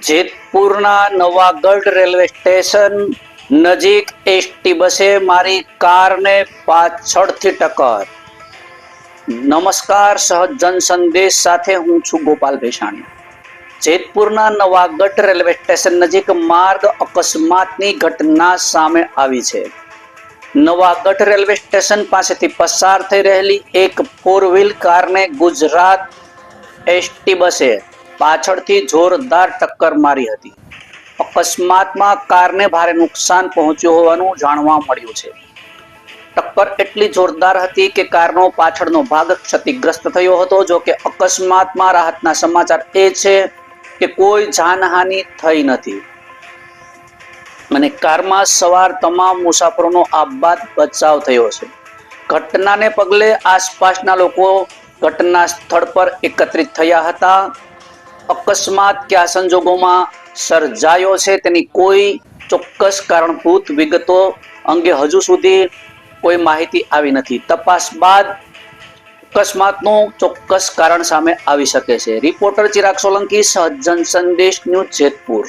જેતપુરના Navagadh railway station નજીક ST બસે મારી કારને પાછળથી ટક્કર। નમસ્કાર, સહજ જન સંદેશ સાથે હું છું ગોપાલ ભેસાણી। જેતપુરના નવાગઢ રેલવે સ્ટેશન નજીક માર્ગ અકસ્માતની ઘટના સામે આવી છે। નવાગઢ રેલવે સ્ટેશન પાસેથી પસાર થઈ રહેલી એક 4 વ્હીલ કારને ગુજરાત એસટી બસે પાછળથી જોરદાર ટક્કર મારી હતી। અકસ્માતમાં કારને ભારે નુકસાન પહોંચ્યું હોવાનું જાણવા મળ્યું છે। ટક્કર એટલી જોરદાર હતી કે કારનો પાછળનો ભાગ ક્ષતિગ્રસ્ત થયો હતો। જો કે અકસ્માતમાં રાહતના સમાચાર એ છે કે કોઈ જાનહાનિ થઈ નથી અને કારમાં સવાર તમામ મુસાફરોનો આબાદ બચાવ થયો છે। ઘટનાને પગલે આસપાસના લોકો ઘટના સ્થળ પર એકત્રિત થયા હતા। અકસ્માત કયા સંજોગોમાં સર્જાયો છે તેની કોઈ ચોક્કસ કારણભૂત વિગતો અંગે હજુ સુધી કોઈ માહિતી આવી નથી। તપાસ બાદ અકસ્માતનું ચોક્કસ કારણ સામે આવી શકે છે। રિપોર્ટર ચિરાગ સોલંકી, સહજ જન સંદેશ, ન્યૂઝ, જેતપુર।